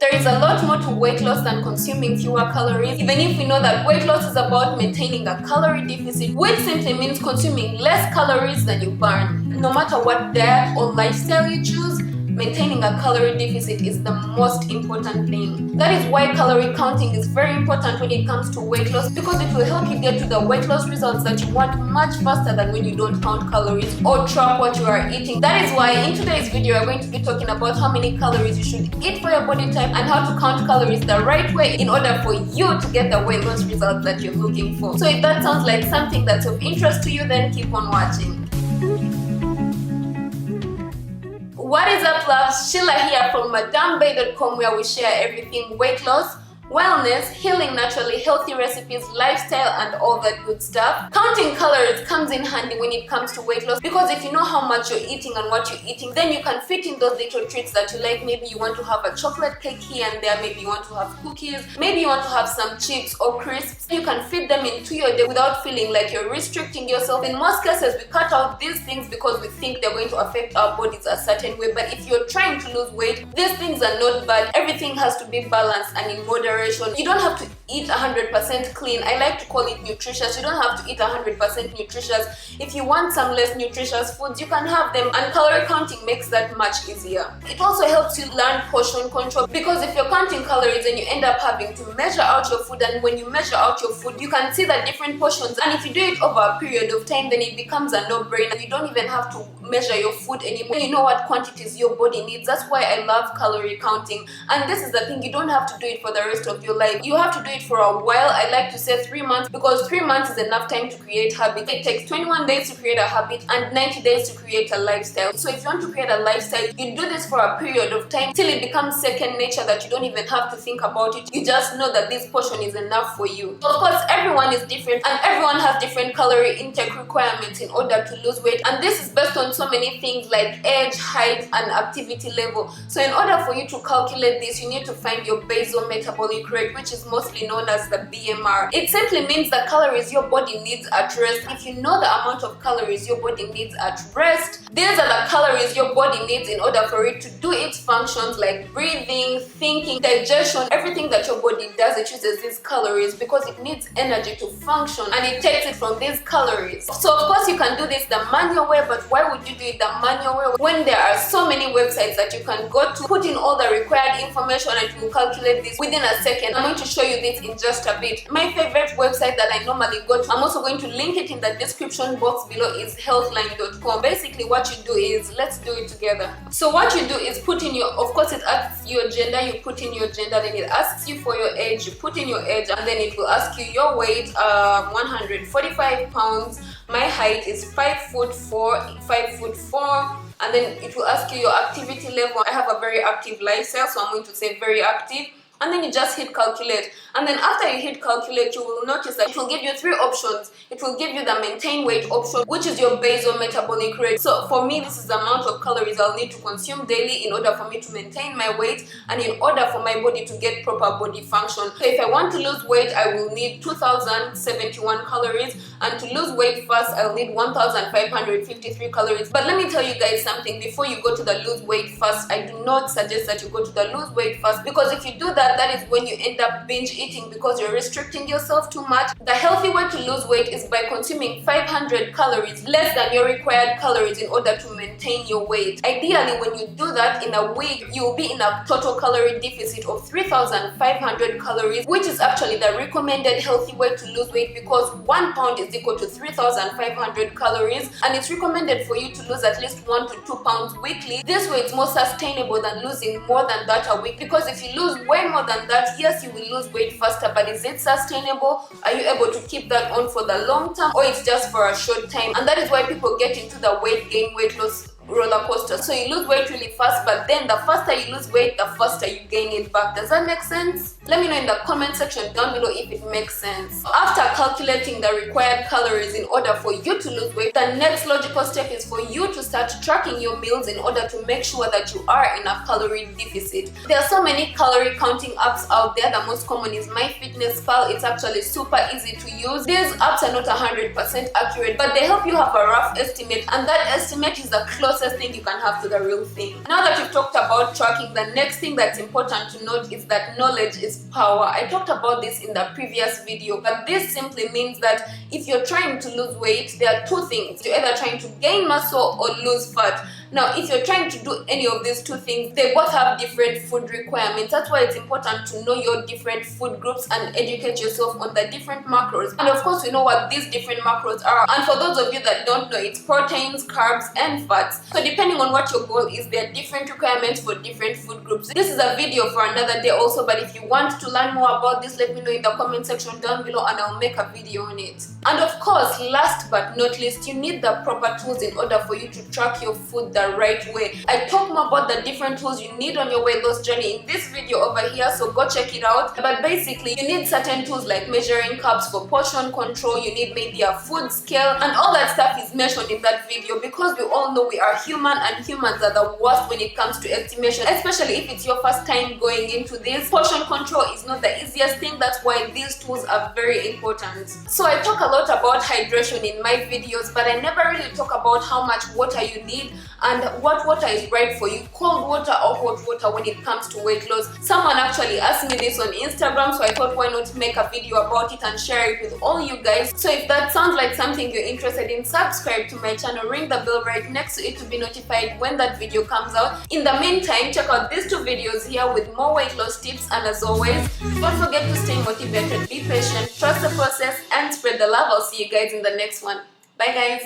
There is a lot more to weight loss than consuming fewer calories, even if we know that weight loss is about maintaining a calorie deficit, which simply means consuming less calories than you burn. No matter what diet or lifestyle you choose, maintaining a calorie deficit is the most important thing. That is why calorie counting is very important when it comes to weight loss, because it will help you get to the weight loss results that you want much faster than when you don't count calories or track what you are eating. That is why in today's video we're going to be talking about how many calories you should eat for your body type and how to count calories the right way in order for you to get the weight loss results that you're looking for. So if that sounds like something that's of interest to you, then keep on watching. What is up, loves? Sheila here from MadammeBae.com, where we share everything weight loss, wellness, healing naturally, healthy recipes, lifestyle, and all that good stuff. Counting calories comes in handy when it comes to weight loss, because if you know how much you're eating and what you're eating, then you can fit in those little treats that you like. Maybe you want to have a chocolate cake here and there, maybe you want to have cookies, maybe you want to have some chips or crisps. You can fit them into your day without feeling like you're restricting yourself. In most cases, we cut out these things because we think they're going to affect our bodies a certain way, but if you're trying to lose weight, these things are not bad. Everything has to be balanced and in moderation. You don't have to eat 100% clean. I like to call it nutritious. You don't have to eat 100% nutritious. If you want some less nutritious foods, you can have them, and calorie counting makes that much easier. It also helps you learn portion control, because if you're counting calories and you end up having to measure out your food, and when you measure out your food, you can see the different portions, and if you do it over a period of time, then it becomes a no-brainer. You don't even have to measure your food anymore. You know what quantities your body needs. That's why I love calorie counting. And this is the thing, you don't have to do it for the rest of your life. You have to do it for a while. I like to say 3 months, because 3 months is enough time to create habits. It takes 21 days to create a habit and 90 days to create a lifestyle. So if you want to create a lifestyle, you do this for a period of time till it becomes second nature, that you don't even have to think about it. You just know that this portion is enough for you. Of course, everyone is different and everyone has different calorie intake requirements in order to lose weight, and this is based on so many things like age, height, and activity level. So in order for you to calculate this, you need to find your basal metabolic rate, which is mostly known as the BMR. It simply means the calories your body needs at rest. If you know the amount of calories your body needs at rest, these are the calories your body needs in order for it to do its functions like breathing, thinking, digestion. Everything that your body does, it uses these calories because it needs energy to function, and it takes it from these calories. So of course you can do this the manual way, but why would you do it the manual way when there are so many websites that you can go to, put in all the required information, and it will calculate this within a second? I'm going to show you this in just a bit. My favorite website that I normally go to, I'm also going to link it in the description box below, is healthline.com. Basically what you do is, let's do it together. So what you do is put in your, of course it asks your gender, you put in your gender, then it asks you for your age, you put in your age, and then it will ask you your weight, 145 pounds. My height is 5'4", and then it will ask you your activity level. I have a very active lifestyle, so I'm going to say very active. And then you just hit calculate, and then after you hit calculate, you will notice that it will give you 3 options. It will give you the maintain weight option, which is your basal metabolic rate. So for me, this is the amount of calories I'll need to consume daily in order for me to maintain my weight and in order for my body to get proper body function. So if I want to lose weight, I will need 2071 calories, and to lose weight fast, I'll need 1553 calories. But let me tell you guys something, before you go to the lose weight fast, I do not suggest that you go to the lose weight fast, because if you do that, that is when you end up binge eating, because you're restricting yourself too much. The healthy way to lose weight is by consuming 500 calories less than your required calories in order to maintain your weight. Ideally, when you do that in a week, you will be in a total calorie deficit of 3,500 calories, which is actually the recommended healthy way to lose weight, because 1 pound is equal to 3,500 calories, and it's recommended for you to lose at least 1 to 2 pounds weekly. This way it's more sustainable than losing more than that a week, because if you lose way more than that, yes, you will lose weight faster, but is it sustainable? Are you able to keep that on for the long term, or it's just for a short time? And that is why people get into the weight gain, weight loss roller coaster. So you lose weight really fast, but then the faster you lose weight, the faster you gain it back. Does that make sense? Let me know in the comment section down below if it makes sense. After calculating the required calories in order for you to lose weight, the next logical step is for you to start tracking your meals in order to make sure that you are in a calorie deficit. There are so many calorie counting apps out there. The most common is MyFitnessPal. It's actually super easy to use. These apps are not 100% accurate, but they help you have a rough estimate, and that estimate is the closest closest thing you can have to the real thing. Now that we've talked about tracking, the next thing that's important to note is that knowledge is power. I talked about this in the previous video, but this simply means that if you're trying to lose weight, there are two things. You're either trying to gain muscle or lose fat. Now, if you're trying to do any of these two things, they both have different food requirements. That's why it's important to know your different food groups and educate yourself on the different macros. And of course, we know what these different macros are. And for those of you that don't know, it's proteins, carbs, and fats. So depending on what your goal is, there are different requirements for different food groups. This is a video for another day also, but if you want to learn more about this, let me know in the comment section down below and I'll make a video on it. And of course, last but not least, you need the proper tools in order for you to track your food the right way. I talk more about the different tools you need on your weight loss journey in this video over here, so go check it out. But basically, you need certain tools like measuring cups for portion control. You need maybe a food scale, and all that stuff is mentioned in that video because we all know we are human and humans are the worst when it comes to estimation, especially if it's your first time going into this. Portion control is not the easiest thing. That's why these tools are very important. So I talk a lot about hydration in my videos, but I never really talk about how much water you need and what water is right for you, cold water or hot water when it comes to weight loss. Someone actually asked me this on Instagram, so I thought why not make a video about it and share it with all you guys. So if that sounds like something you're interested in, subscribe to my channel, ring the bell right next to it to be notified when that video comes out. In the meantime, check out these two videos here with more weight loss tips, and as always, don't forget to stay motivated, be patient, trust the process, and spread the love. I'll see you guys in the next one. Bye guys.